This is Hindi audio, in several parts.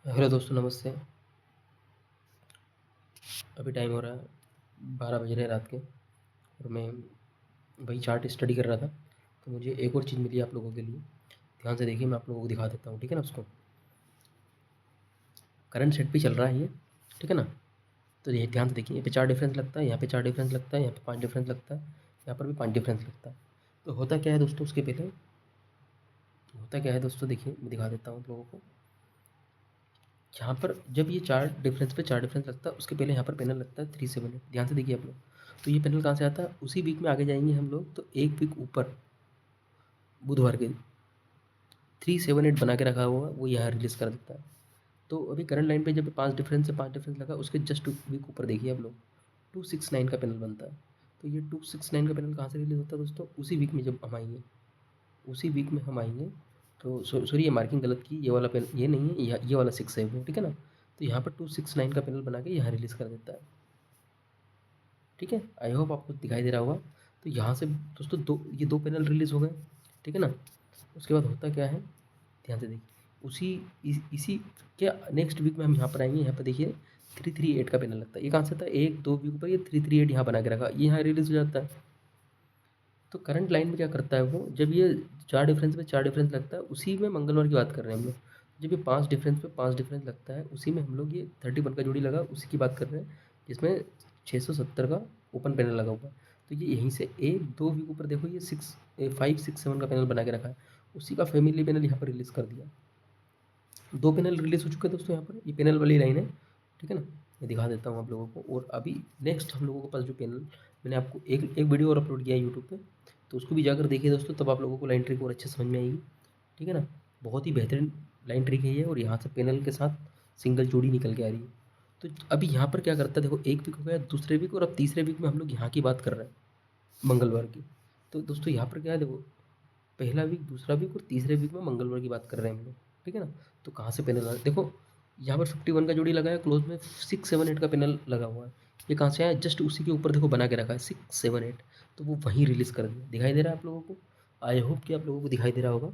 हेलो दोस्तों, नमस्ते। अभी टाइम हो रहा है 12 बज रहे हैं रात के और मैं वही चार्ट स्टडी कर रहा था। तो मुझे एक और चीज़ मिली आप लोगों के लिए। ध्यान से देखिए, मैं आप लोगों को दिखा देता हूँ, ठीक है ना। उसको करंट सेट पे चल रहा है ये, ठीक है ना। तो ये ध्यान से देखिए, यहाँ पे 4 डिफरेंस लगता है, यहाँ पे 4 डिफरेंस लगता है, यहाँ पे 5 डिफरेंस लगता है, यहाँ पर भी 5 डिफरेंस लगता है। तो होता क्या है दोस्तों, उसके पहले होता क्या है दोस्तों, देखिए मैं दिखा देता हूँ आप लोगों को। यहाँ पर जब ये 4 डिफरेंस पे 4 डिफरेंस लगता है, उसके पहले यहाँ पर पैनल लगता है 378। ध्यान से देखिए आप लोग। तो ये पैनल कहाँ से आता है, उसी वीक में आगे जाएंगे हम लोग, तो एक वीक ऊपर बुधवार के 378 बना के रखा हुआ वो यहाँ रिलीज़ कर देता है। तो अभी करंट लाइन पे जब 5 डिफरेंस लगा, उसके जस्ट वीक ऊपर देखिए आप लोग 269 का पैनल बनता है। तो ये 269 का पैनल कहाँ से रिलीज़ होता है दोस्तों, उसी वीक में जब हम आएंगे, उसी वीक में हम आएंगे। तो सॉरी, ये मार्किंग गलत की, ये वाला पैनल ये नहीं है, ये वाला 6 है वो, ठीक है ना। तो यहाँ पर 269 का पैनल बना के यहाँ रिलीज़ कर देता है, ठीक है। आई होप आपको दिखाई दे रहा होगा। तो यहाँ से दोस्तों ये दो पैनल रिलीज़ हो गए, ठीक है ना। उसके बाद होता क्या है, ध्यान से देखिए। इसी के नेक्स्ट वीक में हम यहाँ पर आएंगे। यहाँ पर देखिए 338 का पैनल लगता है। ये कहाँ से था, एक दो वीक पर ये 338 यहाँ बना के रखा, ये यहाँ रिलीज़ हो जाता है। तो करंट लाइन में क्या करता है वो, जब ये 4 डिफरेंस पे 4 डिफरेंस लगता है, उसी में मंगलवार की बात कर रहे हैं हम लोग। जब ये 5 डिफरेंस पे 5 डिफरेंस लगता है, उसी में हम लोग ये 31 का जोड़ी लगा, उसी की बात कर रहे हैं, जिसमें 670 का ओपन पैनल लगा हुआ है। तो ये यहीं से एक दो वीक ऊपर देखो, ये 5 6 7 का पैनल बना के रखा है, उसी का फैमिली पैनल यहाँ पर रिलीज़ कर दिया। 2 पैनल रिलीज़ हो चुके हैं दोस्तों यहाँ पर, ये पैनल वाली लाइन है, ठीक है ना। मैं दिखा देता हूँ आप लोगों को। और अभी नेक्स्ट हम लोगों के पास जो पैनल, मैंने आपको एक वीडियो और अपलोड किया है यूट्यूब पे, तो उसको भी जाकर देखिए दोस्तों, तब आप लोगों को लाइन ट्रिक और अच्छे समझ में आएगी, ठीक है ना। बहुत ही बेहतरीन लाइन ट्रिक है ये, और यहाँ से पैनल के साथ सिंगल जोड़ी निकल के आ रही है। तो अभी यहाँ पर क्या करता है देखो, एक वीक हो गया, दूसरे वीक, और अब तीसरे वीक में हम लोग यहाँ की बात कर रहे हैं, मंगलवार की। तो दोस्तों यहाँ पर क्या है देखो, पहला वीक, दूसरा वीक और तीसरे वीक में मंगलवार की बात कर रहे हैं हम लोग, ठीक है ना। तो कहाँ से पैनल आया देखो, यहाँ पर 51 का जोड़ी लगा है, क्लोज में 678 का पैनल लगा हुआ है। ये कहाँ से आया, जस्ट उसी के ऊपर देखो बना के रखा है 678। तो वो वहीं रिलीज़ कर दिया, दिखाई दे रहा है आप लोगों को। आई होप कि आप लोगों को दिखाई दे रहा होगा,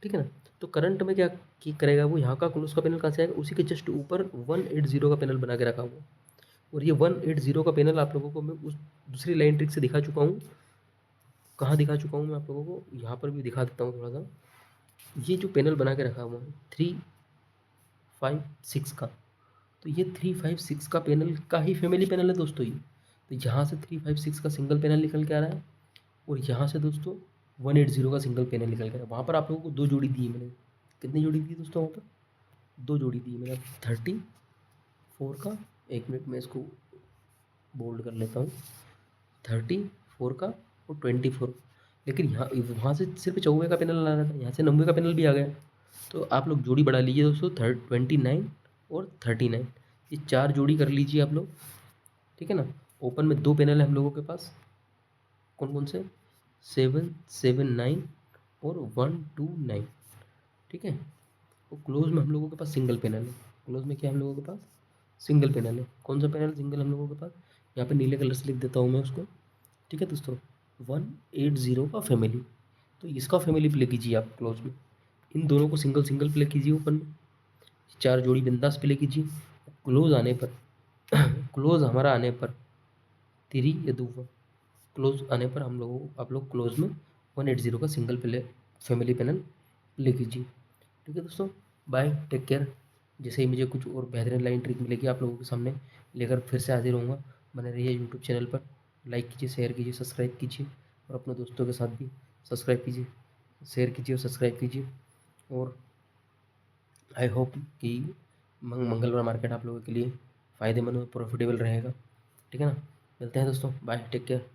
ठीक है ना। तो करंट में क्या करेगा वो, यहाँ का क्लोज का पैनल कहाँ से आएगा, उसी के जस्ट ऊपर 180 का पैनल बना के रखा हुआ। और ये 180 का पैनल आप लोगों को मैं उस दूसरी लाइन ट्रिक से दिखा चुका हूँ। कहाँ दिखा चुका हूँ मैं आप लोगों को, यहाँ पर भी दिखा देता हूँ थोड़ा सा। ये जो पैनल बना के रखा हुआ है 356 का, तो ये 356 का पैनल का ही फैमिली पैनल है दोस्तों ये। तो यहाँ से 356 का सिंगल पैनल निकल के आ रहा है, और यहाँ से दोस्तों 180 का सिंगल पैनल निकल के आ रहा है। वहाँ पर आप लोगों को दो जोड़ी दी है मैंने। कितनी जोड़ी दी दोस्तों वहाँ पर, दो जोड़ी दी है मैंने। 34 का, एक मिनट में इसको बोल्ड कर लेता हूँ, 34 का और 24। लेकिन यहाँ वहाँ से सिर्फ 94 का पैनल आ रहा था, यहाँ से 90 का पैनल भी आ गया। तो आप लोग जोड़ी बढ़ा लीजिए दोस्तों, 29 और 39, ये 4 जोड़ी कर लीजिए आप लोग, ठीक है ना। ओपन में 2 पैनल है हम लोगों के पास, कौन कौन से, 779 और 129, ठीक है। और क्लोज में हम लोगों के पास सिंगल पैनल है। क्लोज में क्या है हम लोगों के पास, सिंगल पैनल है। कौन सा पैनल सिंगल हम लोगों के पास, यहाँ पे नीले कलर से लिख देता हूँ मैं उसको, ठीक है दोस्तों, 180 का फैमिली। तो इसका फैमिली प्ले कीजिए आप क्लोज में, इन दोनों को सिंगल सिंगल प्ले कीजिए ओपन में, 4 जोड़ी बिंदास प्ले कीजिए। क्लोज आने पर क्लोज हमारा आने पर 3 या 2, क्लोज आने पर हम लोगों आप लोग क्लोज में 180 का single play family panel play कीजिए, ठीक है दोस्तों। Bye, take care. जैसे ही मुझे कुछ और बेहतरीन लाइन ट्रिक मिलेगी आप लोगों के सामने लेकर फिर से हाजिर होऊंगा। बने रहिए यूट्यूब चैनल पर, लाइक कीजिए, शेयर कीजिए, सब्सक्राइब कीजिए, और अपने दोस्तों के साथ भी सब्सक्राइब कीजिए, शेयर कीजिए और सब्सक्राइब कीजिए। और आई होप कि मंगलवार मार्केट आप लोगों के लिए फ़ायदेमंद और प्रॉफिटेबल रहेगा, ठीक है ना। मिलते हैं दोस्तों, बाय, टेक केयर।